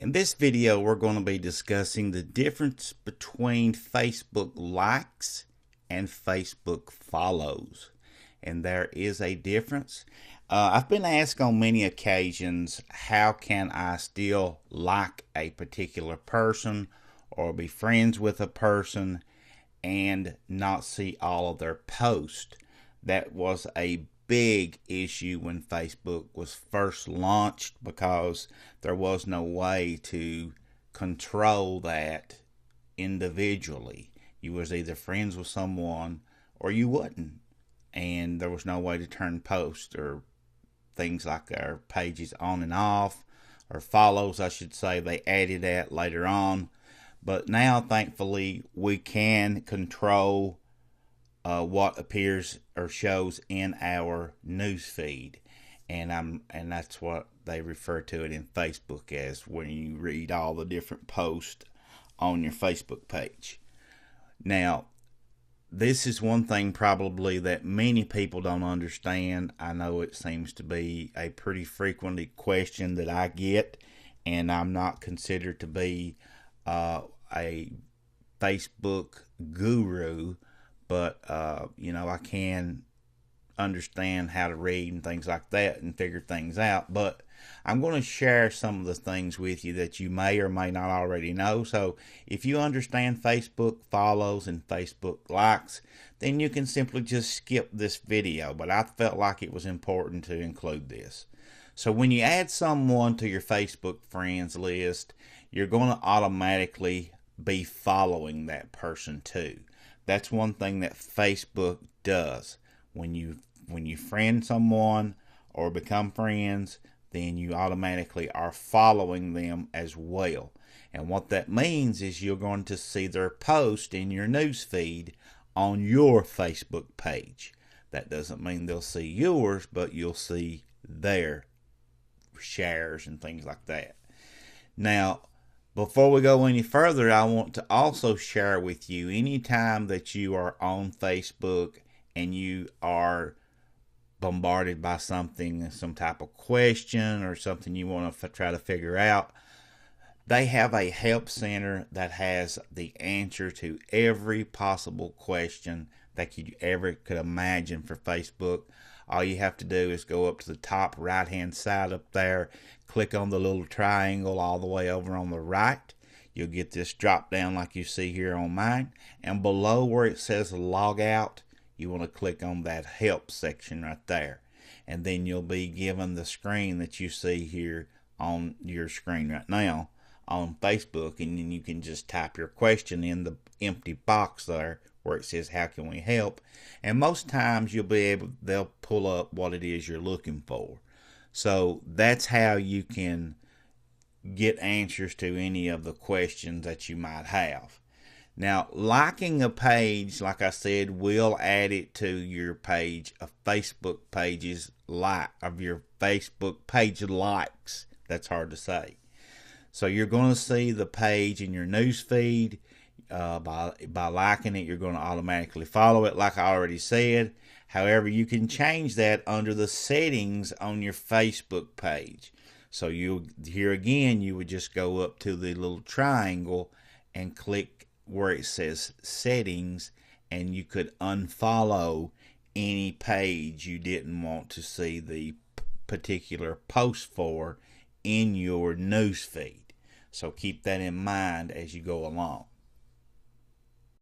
In this video, we're going to be discussing the difference between Facebook likes and Facebook follows. And there is a difference. I've been asked on many occasions, how can I still like a particular person or be friends with a person and not see all of their posts? That was a big issue when Facebook was first launched because there was no way to control that individually. You was either friends with someone or you wouldn't, and there was no way to turn posts or things like our pages on and off, or follows I should say. They added that later on, but now thankfully we can control what appears or shows in our news feed, and that's what they refer to it in Facebook as, when you read all the different posts on your Facebook page. Now, this is one thing probably that many people don't understand. I know it seems to be a pretty frequently question that I get, and I'm not considered to be a Facebook guru, but I can understand how to read and things like that and figure things out. But I'm going to share some of the things with you that you may or may not already know. So if you understand Facebook follows and Facebook likes, then you can simply just skip this video. But I felt like it was important to include this. So when you add someone to your Facebook friends list, you're going to automatically be following that person too. That's one thing that Facebook does. When you friend someone or become friends, then you automatically are following them as well. And what that means is you're going to see their post in your news feed on your Facebook page. That doesn't mean they'll see yours, but you'll see their shares and things like that. Now, before we go any further, I want to also share with you, anytime that you are on Facebook and you are bombarded by something, some type of question or something you want to try to figure out, they have a help center that has the answer to every possible question that you ever could imagine for Facebook. All you have to do is go up to the top right hand side up there, click on the little triangle all the way over on the right. You'll get this drop down like you see here on mine, and below where it says log out, you want to click on that help section right there, and then you'll be given the screen that you see here on your screen right now on Facebook, and then you can just type your question in the empty box there where it says how can we help, and most times they'll pull up what it is you're looking for. So that's how you can get answers to any of the questions that you might have. Now, liking a page, like I said, will add it to your page of Facebook pages of your Facebook page likes. That's hard to say. So you're going to see the page in your news feed. By liking it, you're going to automatically follow it, like I already said. However, you can change that under the settings on your Facebook page. So here again, you would just go up to the little triangle and click where it says settings, and you could unfollow any page you didn't want to see the particular post for in your news feed. So keep that in mind as you go along.